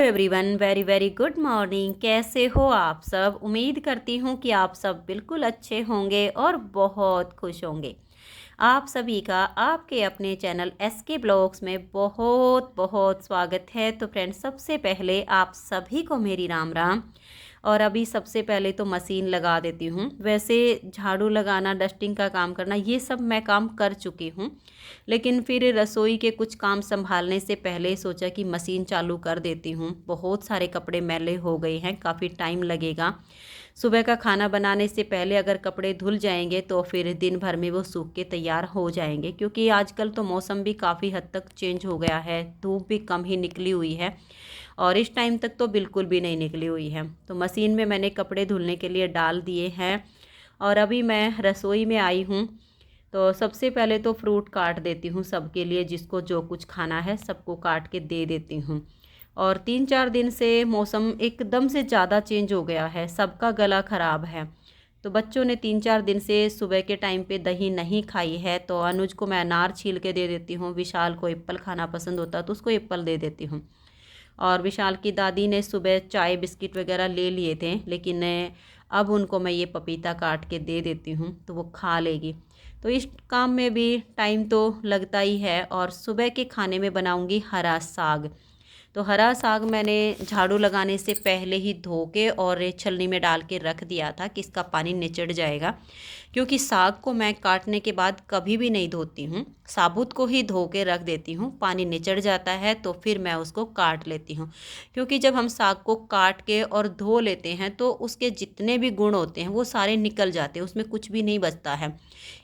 Everyone, very very good morning. कैसे हो आप सब? उम्मीद करती हूँ कि आप सब बिल्कुल अच्छे होंगे और बहुत खुश होंगे। आप सभी का आपके अपने चैनल एसके ब्लॉग्स में बहुत बहुत स्वागत है। तो फ्रेंड्स, सबसे पहले आप सभी को मेरी राम राम। और अभी सबसे पहले तो मशीन लगा देती हूँ। वैसे झाड़ू लगाना, डस्टिंग का काम करना, ये सब मैं काम कर चुकी हूँ, लेकिन फिर रसोई के कुछ काम संभालने से पहले सोचा कि मशीन चालू कर देती हूँ। बहुत सारे कपड़े मैले हो गए हैं, काफ़ी टाइम लगेगा। सुबह का खाना बनाने से पहले अगर कपड़े धुल जाएंगे तो फिर दिन भर में वो सूख के तैयार हो जाएंगे, क्योंकि आजकल तो मौसम भी काफ़ी हद तक चेंज हो गया है। धूप भी कम ही निकली हुई है और इस टाइम तक तो बिल्कुल भी नहीं निकली हुई है। तो मशीन में मैंने कपड़े धुलने के लिए डाल दिए हैं और अभी मैं रसोई में आई हूँ। तो सबसे पहले तो फ्रूट काट देती हूँ सबके लिए, जिसको जो कुछ खाना है सबको काट के दे देती हूँ। और 3-4 दिन से मौसम एकदम से ज़्यादा चेंज हो गया है, सबका गला ख़राब है। तो बच्चों ने 3-4 दिन से सुबह के टाइम पे दही नहीं खाई है, तो अनुज को मैं अनार छील के दे देती हूँ। विशाल को एप्पल खाना पसंद होता है तो उसको एप्पल दे देती हूँ। और विशाल की दादी ने सुबह चाय बिस्किट वगैरह ले लिए थे, लेकिन अब उनको मैं ये पपीता काट के दे देती हूँ तो वो खा लेगी। तो इस काम में भी टाइम तो लगता ही है। और सुबह के खाने में बनाऊंगी हरा साग। तो हरा साग मैंने झाड़ू लगाने से पहले ही धो के और छलनी में डाल के रख दिया था कि इसका पानी निचड़ जाएगा, क्योंकि साग को मैं काटने के बाद कभी भी नहीं धोती हूँ, साबुत को ही धो के रख देती हूँ। पानी निचड़ जाता है तो फिर मैं उसको काट लेती हूँ, क्योंकि जब हम साग को काट के और धो लेते हैं तो उसके जितने भी गुण होते हैं वो सारे निकल जाते हैं, उसमें कुछ भी नहीं बचता है।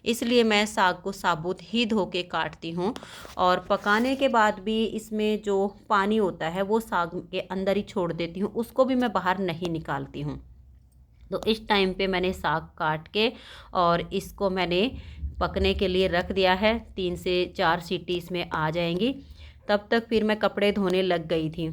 इसलिए मैं साग को साबुत ही धो के काटती हूँ। और पकाने के बाद भी इसमें जो पानी होता है वो साग के अंदर ही छोड़ देती हूँ, उसको भी मैं बाहर नहीं निकालती हूँ। तो इस टाइम पे मैंने साग काट के और इसको मैंने पकने के लिए रख दिया है। 3 से 4 सीटी इसमें आ जाएंगी। तब तक फिर मैं कपड़े धोने लग गई थी।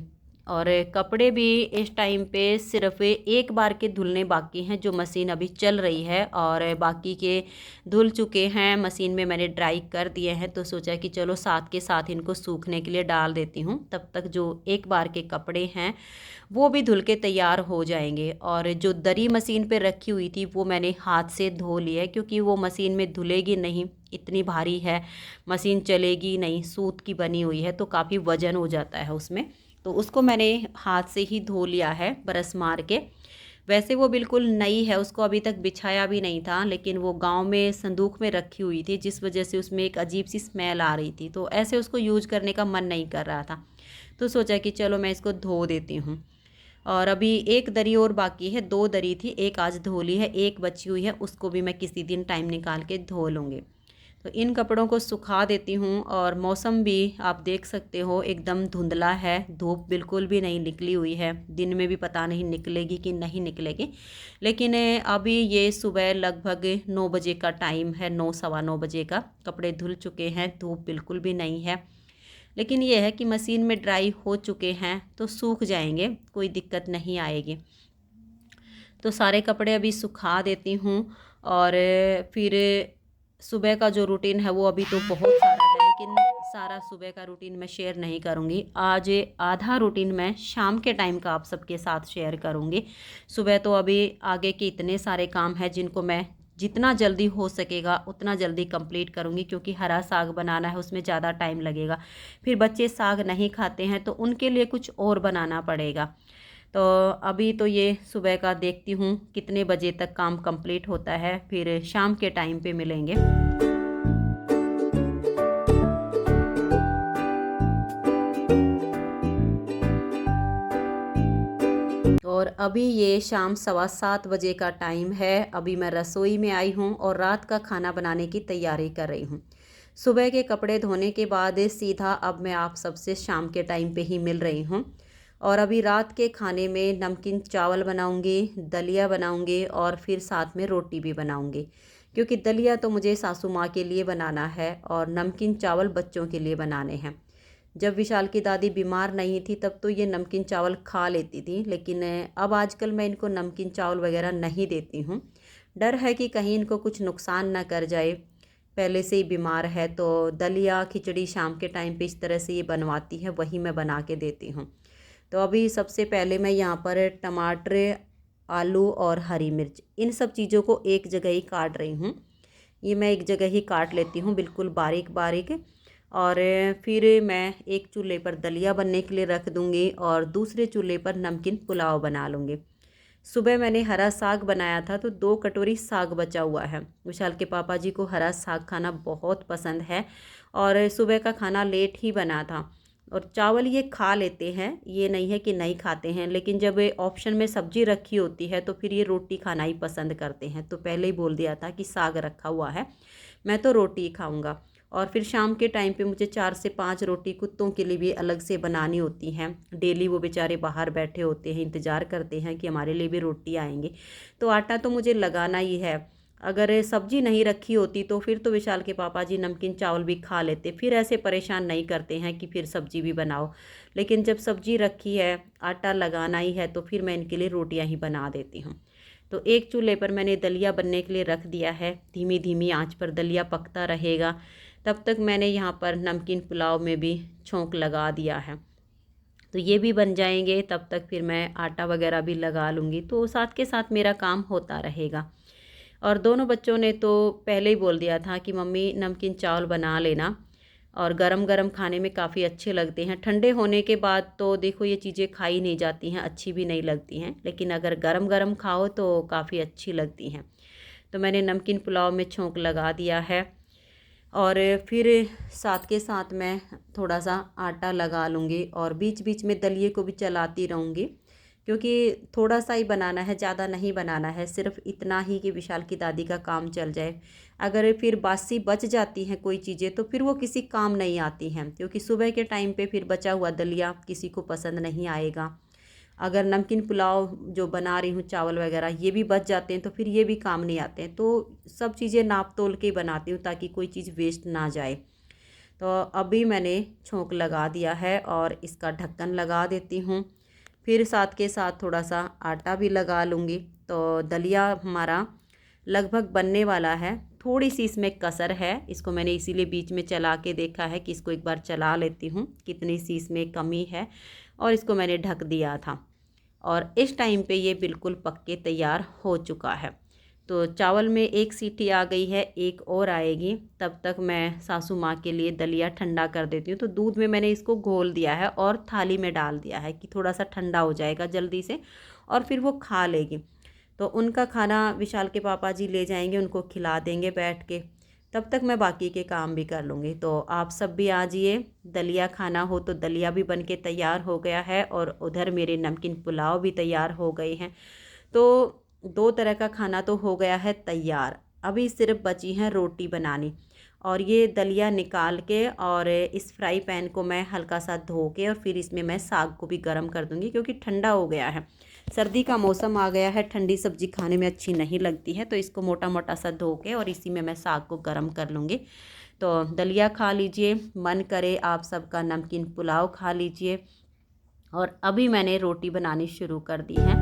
और कपड़े भी इस टाइम पे सिर्फ एक बार के धुलने बाकी हैं, जो मशीन अभी चल रही है, और बाकी के धुल चुके हैं। मशीन में मैंने ड्राई कर दिए हैं, तो सोचा कि चलो साथ के साथ इनको सूखने के लिए डाल देती हूँ। तब तक जो एक बार के कपड़े हैं वो भी धुल के तैयार हो जाएंगे। और जो दरी मशीन पे रखी हुई थी वो मैंने हाथ से धो ली है, क्योंकि वो मशीन में धुलेगी नहीं, इतनी भारी है मशीन, चलेगी नहीं, सूत की बनी हुई है तो काफ़ी वजन हो जाता है उसमें। तो उसको मैंने हाथ से ही धो लिया है ब्रश मार के। वैसे वो बिल्कुल नई है, उसको अभी तक बिछाया भी नहीं था, लेकिन वो गांव में संदूक में रखी हुई थी, जिस वजह से उसमें एक अजीब सी स्मेल आ रही थी, तो ऐसे उसको यूज करने का मन नहीं कर रहा था। तो सोचा कि चलो मैं इसको धो देती हूँ। और अभी एक दरी और बाकी है, 2 दरी थी, एक आज धो ली है, एक बची हुई है, उसको भी मैं किसी दिन टाइम निकाल के धो लूँगी। तो इन कपड़ों को सुखा देती हूँ। और मौसम भी आप देख सकते हो एकदम धुंधला है, धूप बिल्कुल भी नहीं निकली हुई है। दिन में भी पता नहीं निकलेगी कि नहीं निकलेगी, लेकिन अभी ये सुबह लगभग 9 बजे का टाइम है, 9 सवा 9 बजे का। कपड़े धुल चुके हैं, धूप बिल्कुल भी नहीं है, लेकिन ये है कि मशीन में ड्राई हो चुके हैं तो सूख जाएंगे, कोई दिक्कत नहीं आएगी। तो सारे कपड़े अभी सुखा देती हूँ। और फिर सुबह का जो रूटीन है वो अभी तो बहुत सारा है, लेकिन सारा सुबह का रूटीन मैं शेयर नहीं करूँगी। आज आधा रूटीन मैं शाम के टाइम का आप सबके साथ शेयर करूँगी। सुबह तो अभी आगे के इतने सारे काम हैं जिनको मैं जितना जल्दी हो सकेगा उतना जल्दी कंप्लीट करूँगी, क्योंकि हरा साग बनाना है, उसमें ज़्यादा टाइम लगेगा। फिर बच्चे साग नहीं खाते हैं तो उनके लिए कुछ और बनाना पड़ेगा। तो अभी तो ये सुबह का देखती हूँ कितने बजे तक काम कंप्लीट होता है, फिर शाम के टाइम पे मिलेंगे। और अभी ये शाम 7:15 बजे का टाइम है। अभी मैं रसोई में आई हूँ और रात का खाना बनाने की तैयारी कर रही हूँ। सुबह के कपड़े धोने के बाद सीधा अब मैं आप सबसे शाम के टाइम पे ही मिल रही हूँ। और अभी रात के खाने में नमकीन चावल बनाऊँगी, दलिया बनाऊँगी और फिर साथ में रोटी भी बनाऊँगी, क्योंकि दलिया तो मुझे सासू माँ के लिए बनाना है और नमकीन चावल बच्चों के लिए बनाने हैं। जब विशाल की दादी बीमार नहीं थी तब तो ये नमकीन चावल खा लेती थी, लेकिन अब आजकल मैं इनको नमकीन चावल वगैरह नहीं देती हूँ। डर है कि कहीं इनको कुछ नुकसान ना कर जाए, पहले से ही बीमार है। तो दलिया खिचड़ी शाम के टाइम पे इस तरह से ये बनवाती है, वही मैं बना के देती हूँ। तो अभी सबसे पहले मैं यहाँ पर टमाटर, आलू और हरी मिर्च इन सब चीज़ों को एक जगह ही काट रही हूँ। ये मैं एक जगह ही काट लेती हूँ बिल्कुल बारीक बारीक। और फिर मैं एक चूल्हे पर दलिया बनने के लिए रख दूँगी और दूसरे चूल्हे पर नमकीन पुलाव बना लूँगी। सुबह मैंने हरा साग बनाया था तो 2 कटोरी साग बचा हुआ है। विशाल के पापा जी को हरा साग खाना बहुत पसंद है और सुबह का खाना लेट ही बना था। और चावल ये खा लेते हैं, ये नहीं है कि नहीं खाते हैं, लेकिन जब ऑप्शन में सब्जी रखी होती है तो फिर ये रोटी खाना ही पसंद करते हैं। तो पहले ही बोल दिया था कि साग रखा हुआ है, मैं तो रोटी ही खाऊंगा। और फिर शाम के टाइम पे मुझे 4 से 5 रोटी कुत्तों के लिए भी अलग से बनानी होती हैं। डेली वो बेचारे बाहर बैठे होते हैं, इंतज़ार करते हैं कि हमारे लिए भी रोटी आएंगी। तो आटा तो मुझे लगाना ही है। अगर सब्जी नहीं रखी होती तो फिर तो विशाल के पापा जी नमकीन चावल भी खा लेते, फिर ऐसे परेशान नहीं करते हैं कि फिर सब्जी भी बनाओ। लेकिन जब सब्जी रखी है, आटा लगाना ही है, तो फिर मैं इनके लिए रोटियां ही बना देती हूँ। तो एक चूल्हे पर मैंने दलिया बनने के लिए रख दिया है। धीमी धीमी आंच पर दलिया पकता रहेगा। तब तक मैंने यहाँ पर नमकीन पुलाव में भी छोंक लगा दिया है। तो ये भी बन जाएंगे, तब तक फिर मैं आटा वगैरह भी लगा लूँगी, तो साथ के साथ मेरा काम होता रहेगा। और दोनों बच्चों ने तो पहले ही बोल दिया था कि मम्मी नमकीन चावल बना लेना, और गरम गरम खाने में काफ़ी अच्छे लगते हैं। ठंडे होने के बाद तो देखो ये चीज़ें खाई नहीं जाती हैं, अच्छी भी नहीं लगती हैं, लेकिन अगर गरम गरम खाओ तो काफ़ी अच्छी लगती हैं। तो मैंने नमकीन पुलाव में छोंक लगा दिया है और फिर साथ के साथ मैं थोड़ा सा आटा लगा लूँगी और बीच बीच में दलिए को भी चलाती रहूँगी, क्योंकि थोड़ा सा ही बनाना है, ज़्यादा नहीं बनाना है, सिर्फ इतना ही कि विशाल की दादी का काम चल जाए। अगर फिर बासी बच जाती हैं कोई चीज़ें तो फिर वो किसी काम नहीं आती हैं, क्योंकि सुबह के टाइम पे फिर बचा हुआ दलिया किसी को पसंद नहीं आएगा। अगर नमकीन पुलाव जो बना रही हूँ चावल वगैरह ये भी बच जाते हैं तो फिर ये भी काम नहीं आते हैं। तो सब चीज़ें नाप तोल के बनाती हूँ ताकि कोई चीज़ वेस्ट ना जाए। तो अभी मैंने छोंक लगा दिया है और इसका ढक्कन लगा देती हूँ। फिर साथ के साथ थोड़ा सा आटा भी लगा लूँगी। तो दलिया हमारा लगभग बनने वाला है। थोड़ी सी इसमें कसर है, इसको मैंने इसीलिए बीच में चला के देखा है कि इसको एक बार चला लेती हूँ कितनी सी इसमें कमी है, और इसको मैंने ढक दिया था। और इस टाइम पे ये बिल्कुल पक के तैयार हो चुका है। तो चावल में एक सीटी आ गई है, एक और आएगी, तब तक मैं सासू माँ के लिए दलिया ठंडा कर देती हूँ। तो दूध में मैंने इसको घोल दिया है और थाली में डाल दिया है कि थोड़ा सा ठंडा हो जाएगा जल्दी से और फिर वो खा लेगी। तो उनका खाना विशाल के पापा जी ले जाएंगे, उनको खिला देंगे बैठ के, तब तक मैं बाकी के काम भी कर लूँगी। तो आप सब भी आ जाइए, दलिया खाना हो तो दलिया भी बन के तैयार हो गया है और उधर मेरे नमकीन पुलाव भी तैयार हो गए हैं। तो 2 तरह का खाना तो हो गया है तैयार। अभी सिर्फ बची हैं रोटी बनानी। और ये दलिया निकाल के और इस फ्राई पैन को मैं हल्का सा धो के और फिर इसमें मैं साग को भी गर्म कर दूँगी, क्योंकि ठंडा हो गया है। सर्दी का मौसम आ गया है, ठंडी सब्ज़ी खाने में अच्छी नहीं लगती है। तो इसको मोटा मोटा सा धो के और इसी में मैं साग को गर्म कर लूँगी। तो दलिया खा लीजिए, मन करे आप सबका नमकीन पुलाव खा लीजिए। और अभी मैंने रोटी बनानी शुरू कर दी है।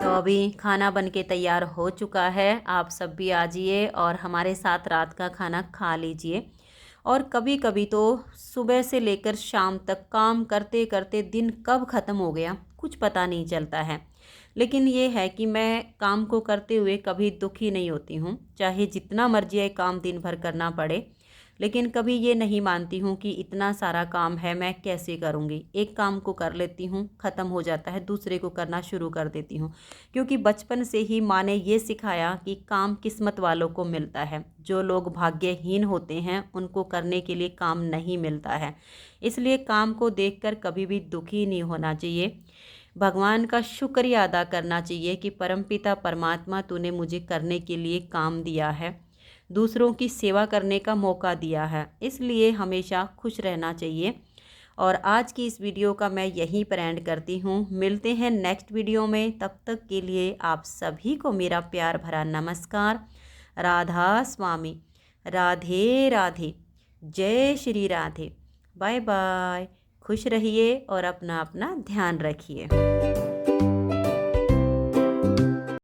तो अभी खाना बन के तैयार हो चुका है, आप सब भी आ जाइए और हमारे साथ रात का खाना खा लीजिए। और कभी कभी तो सुबह से लेकर शाम तक काम करते करते दिन कब ख़त्म हो गया कुछ पता नहीं चलता है। लेकिन ये है कि मैं काम को करते हुए कभी दुखी नहीं होती हूँ, चाहे जितना मर्जी है काम दिन भर करना पड़े। लेकिन कभी ये नहीं मानती हूँ कि इतना सारा काम है मैं कैसे करूँगी। एक काम को कर लेती हूँ, ख़त्म हो जाता है, दूसरे को करना शुरू कर देती हूँ। क्योंकि बचपन से ही माँ ने ये सिखाया कि काम किस्मत वालों को मिलता है, जो लोग भाग्यहीन होते हैं उनको करने के लिए काम नहीं मिलता है। इसलिए काम को देखकर कभी भी दुखी नहीं होना चाहिए, भगवान का शुक्रिया अदा करना चाहिए कि परमपिता परमात्मा तूने मुझे करने के लिए काम दिया है, दूसरों की सेवा करने का मौका दिया है, इसलिए हमेशा खुश रहना चाहिए। और आज की इस वीडियो का मैं यहीं पर एंड करती हूँ। मिलते हैं नेक्स्ट वीडियो में, तब तक के लिए आप सभी को मेरा प्यार भरा नमस्कार। राधा स्वामी, राधे राधे, जय श्री राधे। बाय बाय, खुश रहिए और अपना अपना ध्यान रखिए।